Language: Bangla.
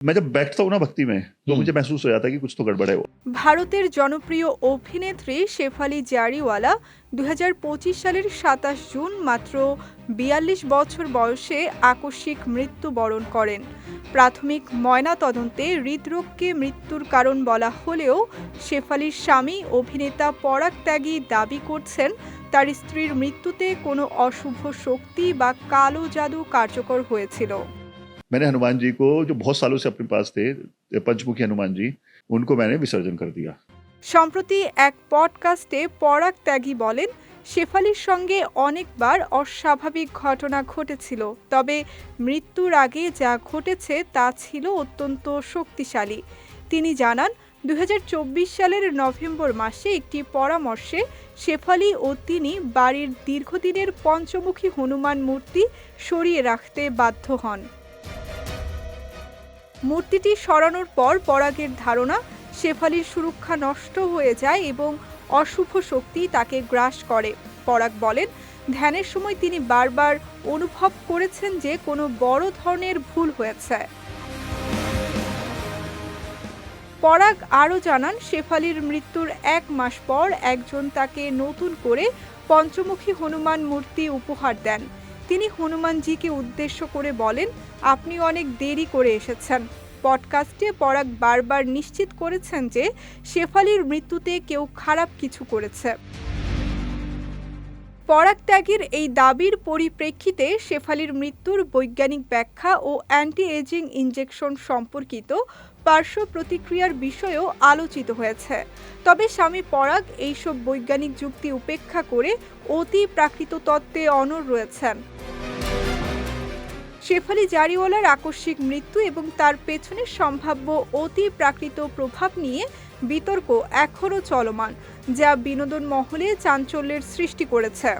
मैं जब बैठता हूँ ना भक्ति में तो मुझे महसूस हो जाता है कि कुछ तो गड़बड़ है। ভারতের জনপ্রিয় অভিনেত্রী শেফালি জারিওয়ালা 2025 সালের 27 জুন মাত্র 42 বছর বয়সে আকস্মিক মৃত্যুবরণ করেন। প্রাথমিক ময়নাতদন্তে হৃদরোগকে মৃত্যুর কারণ বলা হলেও শেফালির স্বামী অভিনেতা পরাগ ত্যাগী দাবি করছেন তার স্ত্রীর মৃত্যুতে কোনো অশুভ শক্তি বা কালো জাদু কার্যকর হয়েছিল। मैंने हनुमान जी को, जो बहुत सालों से अपने पास थे, पंचमुखी हनुमान जी, उनको मैंने विसर्जन कर दिया। সম্প্রতি এক পডকাস্টে পরাগ ত্যাগী বলেন, শেফালির সঙ্গে অনেকবার অস্বাভাবিক ঘটনা ঘটেছিল, তবে মৃত্যুর আগে যা ঘটেছে তা ছিল অত্যন্ত শক্তিশালী। তিনি জানান, 2024 সালের নভেম্বর মাসে একটি পরামর্শে শেফালি ও তিনি বাড়ির দীর্ঘদিনের পঞ্চমুখী হনুমান মূর্তি সরিয়ে রাখতে বাধ্য হন। মূর্তিটি সরানোর পর পরাগের ধারণা শেফালির সুরক্ষা নষ্ট হয়ে যায় এবং অশুভ শক্তি তাকে গ্রাস করে। পরাগ বলেন, ধ্যানের সময় তিনি বারবার অনুভব করেছেন যে কোনো বড় ধরনের ভুল হয়েছে। পরাগ আরও জানান, শেফালির মৃত্যুর 1 মাস পর একজন তাকে নতুন করে পঞ্চমুখী হনুমান মূর্তি উপহার দেন। তিনি হনুমানজিকে উদ্দেশ্য করে বলেন, আপনি অনেক দেরি করে এসেছেন। পডকাস্টে পরাগ বারবার নিশ্চিত করেছেন যে শেফালির মৃত্যুতে কেউ খারাপ কিছু করেছে। পরাগ ত্যাগীর এই দাবির পরিপ্রেক্ষিতে শেফালির মৃত্যুর বৈজ্ঞানিক ব্যাখ্যা ও অ্যান্টি এজিং ইনজেকশন সম্পর্কিত পার্শ্ব প্রতিক্রিয়ার বিষয়েও আলোচিত হয়েছে। তবে স্বামী পরাগ এইসব বৈজ্ঞানিক যুক্তি উপেক্ষা করে অতি প্রাকৃত তত্ত্বে অনড় রয়েছেন। শেফালি জারিওয়ালার আকস্মিক মৃত্যু এবং তার পেছনের সম্ভাব্য অতি প্রাকৃত প্রভাব নিয়ে বিতর্ক এখনও চলমান, যা বিনোদন মহলে চাঞ্চল্যের সৃষ্টি করেছে।